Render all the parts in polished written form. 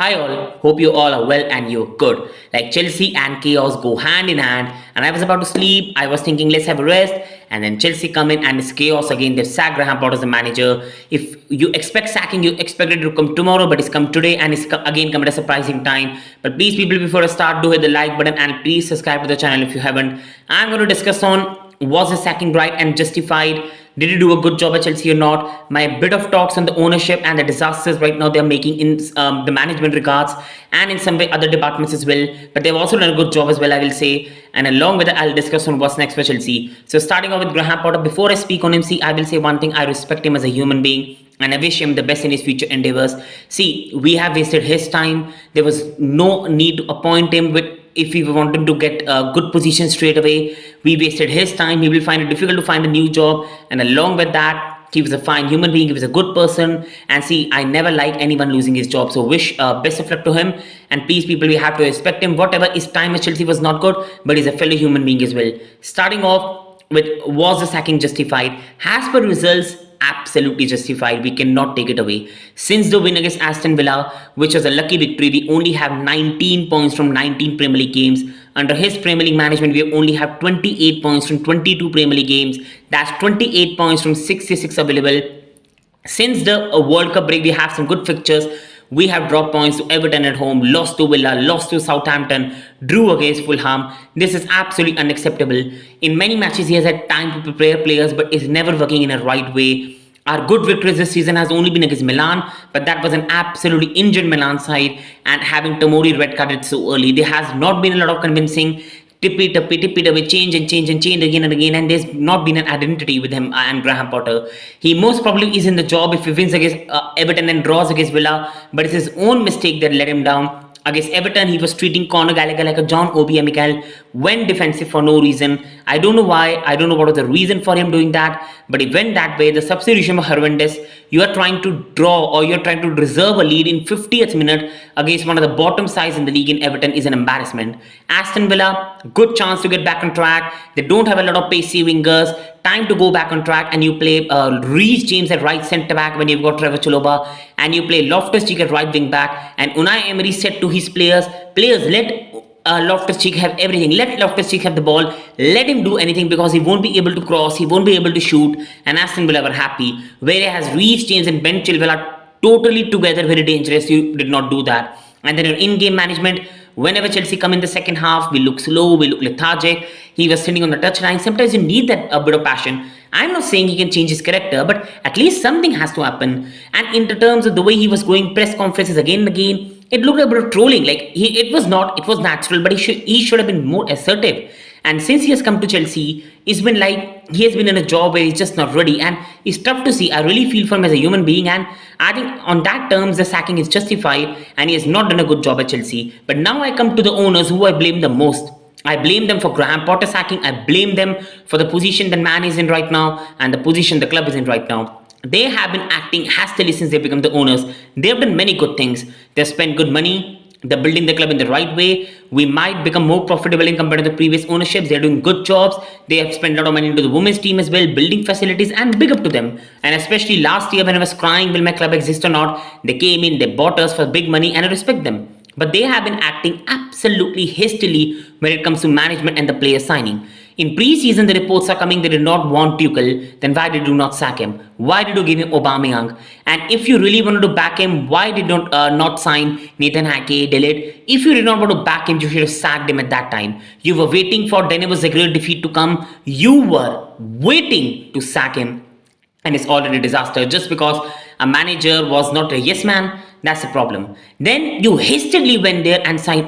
Hi all, hope you all are well and you're good. Like Chelsea and chaos go hand in hand. And I was about to sleep, I was thinking let's have a rest. And then Chelsea come in and it's chaos again. They've sacked Graham Potter as the manager. If you expect sacking, you expect it to come tomorrow, but it's come today and it's again come at a surprising time. But please people, before I start, do hit the like button and please subscribe to the channel if you haven't. I'm going to discuss on was the sacking right and justified? Did he do a good job at Chelsea or not? My bit of talks on the ownership and the disasters right now they're making in the management regards and in some way other departments as well. But they've also done a good job as well, I will say. And along with that, I'll discuss on what's next for Chelsea. So starting off with Graham Potter, before I speak on him, see, I will say one thing. I respect him as a human being and I wish him the best in his future endeavors. See, we have wasted his time. There was no need to appoint him with if we wanted to get a good position straight away. We wasted his time. He will find it difficult to find a new job. And along with that, he was a fine human being. He was a good person. And see, I never like anyone losing his job. So wish best of luck to him. And please, people, we have to respect him. Whatever his time at Chelsea was not good, but he's a fellow human being as well. Starting off with, was the sacking justified? As per results, absolutely justified. We cannot take it away. Since the win against Aston Villa, which was a lucky victory, we only have 19 points from 19 Premier League games. Under his Premier League management, we only have 28 points from 22 Premier League games. That's 28 points from 66 available. Since the World Cup break, we have some good fixtures. We have dropped points to Everton at home, lost to Villa, lost to Southampton, drew against Fulham. This is absolutely unacceptable. In many matches, he has had time to prepare players, but is never working in a right way. Our good victories this season has only been against Milan, but that was an absolutely injured Milan side, and having Tomori red carded so early, there has not been a lot of convincing. Tip it away, change again and again, and there's not been an identity with him and Graham Potter. He most probably is in the job if he wins against Everton and draws against Villa, but it's his own mistake that let him down. Against Everton, he was treating Conor Gallagher like a John Obi Mikel, went defensive for no reason. I don't know why, I don't know what was the reason for him doing that, but he went that way. The substitution was horrendous. You are trying to draw or you're trying to reserve a lead in 50th minute against one of the bottom sides in the league in Everton is an embarrassment. Aston Villa, good chance to get back on track. They don't have a lot of pacey wingers. Time to go back on track, and you play Reece James at right centre back when you've got Trevor Chalobah, and you play Loftus-Cheek at right wing back. And Unai Emery said to his players, let Loftus-Cheek have everything. Let Loftus-Cheek have the ball. Let him do anything because he won't be able to cross. He won't be able to shoot. And Aston Villa were happy. Whereas Reece James and Ben Chilwell are totally together, very dangerous. You did not do that. And then your in-game management. Whenever Chelsea come in the second half, we look slow, we look lethargic. He was sitting on the touchline. Sometimes you need that a bit of passion. I'm not saying he can change his character, but at least something has to happen. And in the terms of the way he was going press conferences again and again, it looked a bit of trolling. Like it was natural, but he should have been more assertive. And since he has come to Chelsea, it's been like he has been in a job where he's just not ready. And it's tough to see. I really feel for him as a human being. And I think on that terms, the sacking is justified. And he has not done a good job at Chelsea. But now I come to the owners who I blame the most. I blame them for Graham Potter sacking. I blame them for the position that man is in right now and the position the club is in right now. They have been acting hastily since they become the owners. They have done many good things. They've spent good money. They're building the club in the right way. We might become more profitable in compared to the previous ownerships. They're doing good jobs. They have spent a lot of money into the women's team as well, building facilities, and big up to them. And especially last year when I was crying, will my club exist or not? They came in, they bought us for big money, and I respect them. But they have been acting absolutely hastily when it comes to management and the player signing. In pre-season, the reports are coming they did not want Tuchel. Then why did you not sack him? Why did you give him Aubameyang? And if you really wanted to back him, why did you not sign Nathan Ake, Delete? If you did not want to back him, you should have sacked him at that time. You were waiting for Denver's regular defeat to come. You were waiting to sack him. And it's already a disaster just because a manager was not a yes man. That's the problem. Then you hastily went there and signed,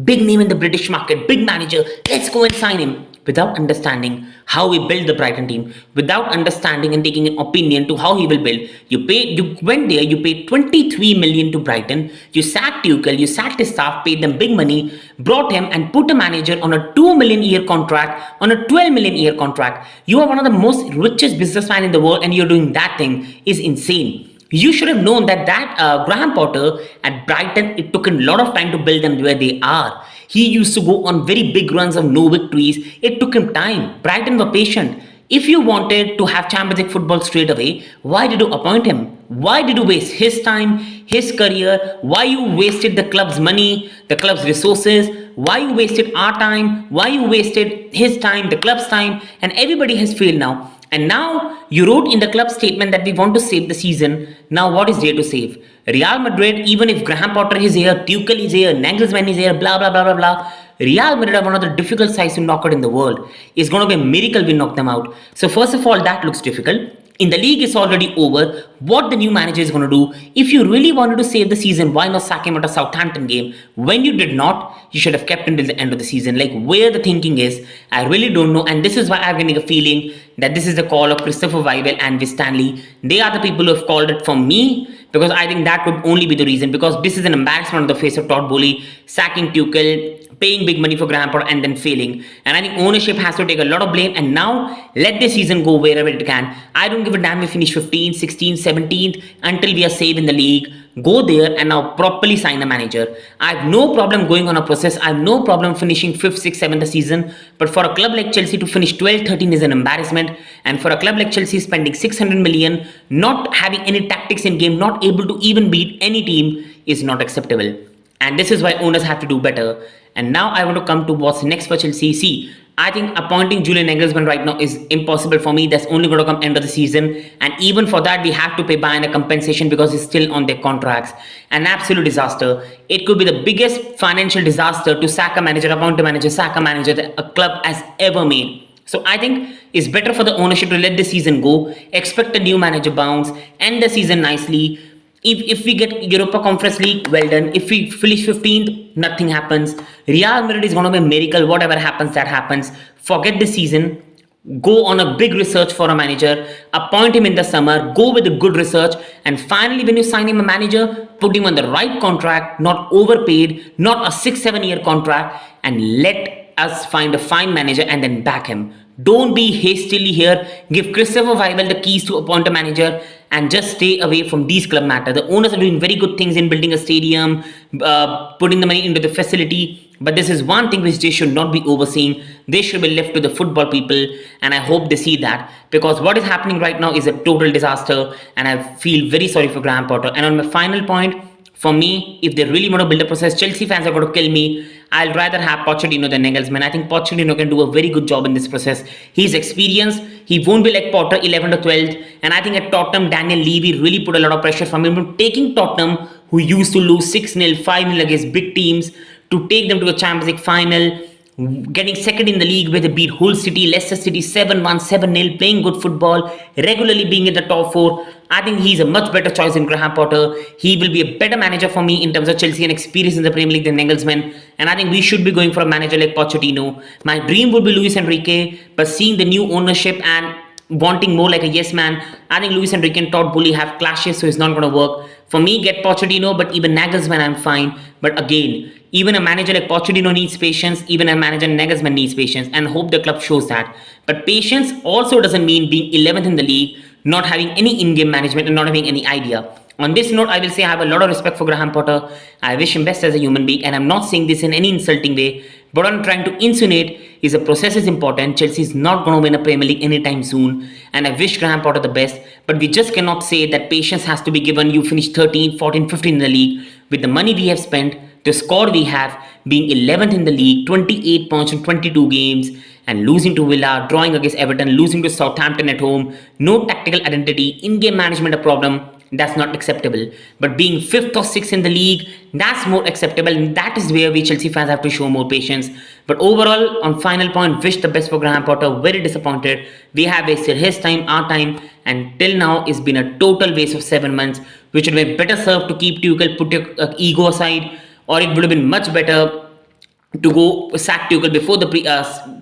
big name in the British market, big manager, let's go and sign him. Without understanding how we build the Brighton team, without understanding and taking an opinion to how he will build. You went there, you paid 23 million to Brighton, you sacked Tuchel, you sacked his staff, paid them big money, brought him and put a manager on a 2 million year contract, on a 12 million year contract. You are one of the most richest businessmen in the world and you're doing that thing is insane. You should have known that Graham Potter at Brighton, it took a lot of time to build them where they are. He used to go on very big runs of no victories. It took him time. Brighton were patient. If you wanted to have Champions League football straight away, why did you appoint him? Why did you waste his time, his career? Why you wasted the club's money, the club's resources? Why you wasted our time? Why you wasted his time, the club's time? And everybody has failed now. And now you wrote in the club statement that we want to save the season. Now what is there to save? Real Madrid, even if Graham Potter is here, Tuchel is here, Nagelsmann is here, blah blah blah blah blah. Real Madrid are one of the difficult sides to knock out in the world. It's going to be a miracle we knock them out. So first of all, that looks difficult. In the league, it's already over. What the new manager is going to do? If you really wanted to save the season, why not sack him at a Southampton game? When you did not, you should have kept him till the end of the season. Like where the thinking is, I really don't know. And this is why I'm getting a feeling that this is the call of Christopher Weibel and Vic Stanley. They are the people who have called it for me, because I think that would only be the reason. Because this is an embarrassment on the face of Todd Boehly, sacking Tuchel, paying big money for Graham Potter and then failing. And I think ownership has to take a lot of blame, and now let this season go wherever it can. I don't give a damn if we finish 15th, 16th, 17th until we are safe in the league. Go there and now properly sign a manager. I have no problem going on a process. I have no problem finishing 5th, 6th, 7th the season. But for a club like Chelsea to finish 12th, 13th is an embarrassment. And for a club like Chelsea spending 600 million, not having any tactics in game, not able to even beat any team is not acceptable. And this is why owners have to do better. And now I want to come to what's next for Chelsea. See, I think appointing Julien Nagelsmann right now is impossible for me. That's only going to come end of the season. And even for that, we have to pay Bayern a compensation because he's still on their contracts. An absolute disaster. It could be the biggest financial disaster to sack a manager, appoint a manager, sack a manager that a club has ever made. So I think it's better for the ownership to let the season go, expect a new manager bounce, end the season nicely. If we get Europa Conference League, well done. If we finish 15th, nothing happens. Real Madrid is going to be a miracle. Whatever happens, that happens. Forget the season. Go on a big research for a manager. Appoint him in the summer. Go with a good research. And finally, when you sign him a manager, put him on the right contract, not overpaid, not a 6-7 year contract, and let us find a fine manager and then back him. Don't be hastily here. Give Christopher Weibel the keys to appoint a manager and just stay away from these club matters. The owners are doing very good things in building a stadium, putting the money into the facility. But this is one thing which they should not be overseeing. They should be left to the football people. And I hope they see that. Because what is happening right now is a total disaster. And I feel very sorry for Graham Potter. And on my final point, for me, if they really want to build a process, Chelsea fans are going to kill me. I'll rather have Pochettino than Nagelsmann. I think Pochettino can do a very good job in this process. He's experienced. He won't be like Potter 11 to 12th. And I think at Tottenham, Daniel Levy really put a lot of pressure from him. Taking Tottenham, who used to lose 6-0, 5-0 against big teams, to take them to a Champions League final, getting second in the league where they beat Hull City, Leicester City 7-1, 7-0, playing good football, regularly being in the top 4. I think he's a much better choice than Graham Potter. He will be a better manager for me in terms of Chelsea and experience in the Premier League than Nagelsmann. And I think we should be going for a manager like Pochettino. My dream would be Luis Enrique, but seeing the new ownership and wanting more like a yes man, I think Luis Enrique and Todd Boehly have clashes, so it's not going to work. For me, get Pochettino, but even Nagelsmann, I'm fine. But again, even a manager like Pochettino needs patience, even a manager Nagelsmann needs patience, and hope the club shows that. But patience also doesn't mean being 11th in the league, not having any in-game management and not having any idea. On this note, I will say I have a lot of respect for Graham Potter. I wish him best as a human being, and I'm not saying this in any insulting way. But what I'm trying to insinuate is the process is important. Chelsea is not going to win a Premier League anytime soon, and I wish Graham Potter the best. But we just cannot say that patience has to be given. You finish 13, 14, 15 in the league with the money we have spent, the score we have, being 11th in the league, 28 points in 22 games, and losing to Villa, drawing against Everton, losing to Southampton at home, no tactical identity, in-game management a problem. That's not acceptable. But being 5th or 6th in the league, that's more acceptable, and that is where we Chelsea fans have to show more patience. But overall, on final point, wish the best for Graham Potter. Very disappointed. We have wasted his time, our time, and till now it's been a total waste of 7 months, which would be better served to keep Tuchel, put your ego aside, or it would have been much better to go sack Tuchel before the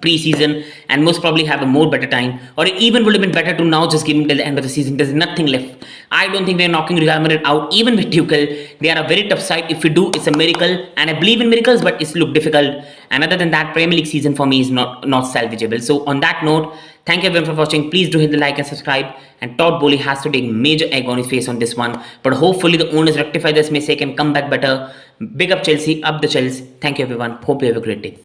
pre-season and most probably have a more better time, or it even would have been better to now just give him till the end of the season. There's nothing left. I don't think they're knocking Real Madrid out even with Tuchel. They are a very tough side. If we do, it's a miracle, and I believe in miracles, but it's look difficult. And other than that, Premier League season for me is not salvageable. So on that note, thank you everyone for watching. Please do hit the like and subscribe. And Todd Boehly has to take major egg on his face on this one, but hopefully the owners rectify this mistake and come back better. Big up Chelsea, up the Chelsea. Thank you everyone. Hope you have a great day.